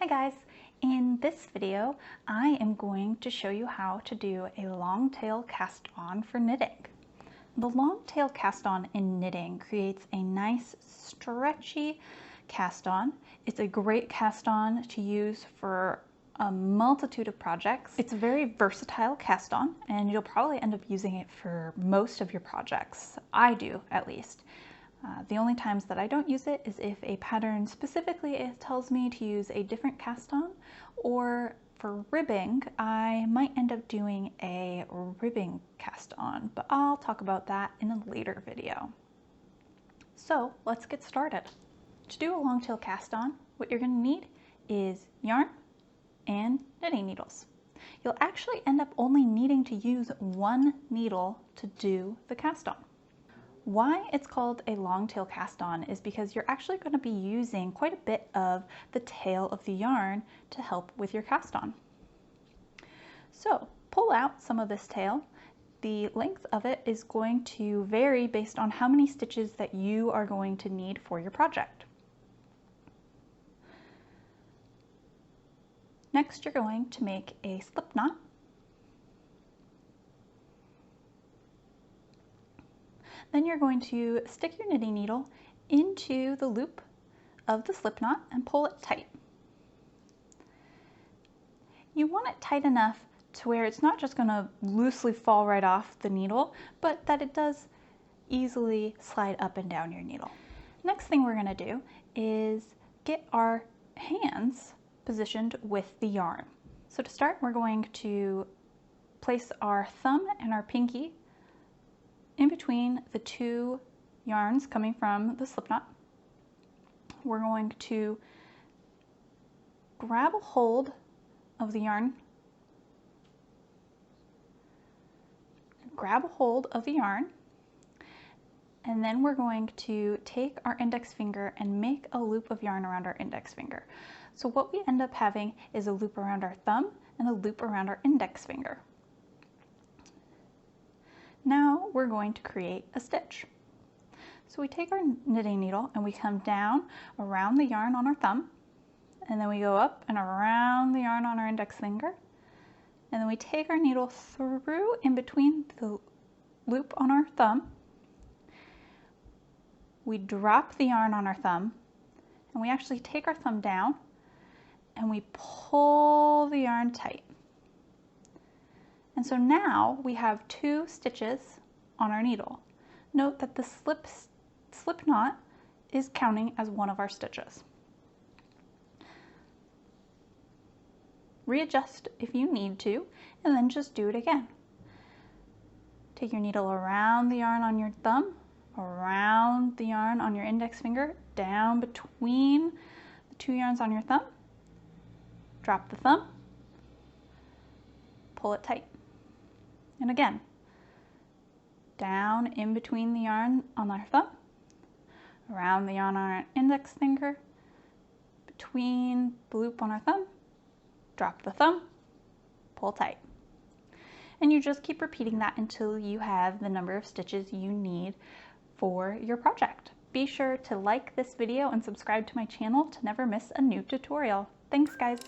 Hi guys! In this video, I am going to show you how to do a long tail cast on for knitting. The long tail cast on in knitting creates a nice stretchy cast on. It's a great cast on to use for a multitude of projects. It's a very versatile cast on and you'll probably end up using it for most of your projects. I do, at least. The only times that I don't use it is if a pattern specifically tells me to use a different cast on, or for ribbing, I might end up doing a ribbing cast on, but I'll talk about that in a later video. So let's get started. To do a long tail cast on, what you're going to need is yarn and knitting needles. You'll actually end up only needing to use one needle to do the cast on. Why it's called a long tail cast on is because you're actually going to be using quite a bit of the tail of the yarn to help with your cast on. So pull out some of this tail. The length of it is going to vary based on how many stitches that you are going to need for your project. Next, you're going to make a slip knot. Then you're going to stick your knitting needle into the loop of the slip knot and pull it tight. You want it tight enough to where it's not just going to loosely fall right off the needle, but that it does easily slide up and down your needle. Next thing we're going to do is get our hands positioned with the yarn. So to start, we're going to place our thumb and our pinky in between the two yarns coming from the slip knot. We're going to grab a hold of the yarn, and then we're going to take our index finger and make a loop of yarn around our index finger. So what we end up having is a loop around our thumb and a loop around our index finger. Now we're going to create a stitch. So we take our knitting needle and we come down around the yarn on our thumb, and then we go up and around the yarn on our index finger, and then we take our needle through in between the loop on our thumb. We drop the yarn on our thumb, and we actually take our thumb down and we pull the yarn tight. And so now we have two stitches on our needle. Note that the slip knot is counting as one of our stitches. Readjust if you need to, and then just do it again. Take your needle around the yarn on your thumb, around the yarn on your index finger, down between the two yarns on your thumb, drop the thumb, pull it tight. And again, down in between the yarn on our thumb, around the yarn on our index finger, between the loop on our thumb, drop the thumb, pull tight. And you just keep repeating that until you have the number of stitches you need for your project. Be sure to like this video and subscribe to my channel to never miss a new tutorial. Thanks, guys!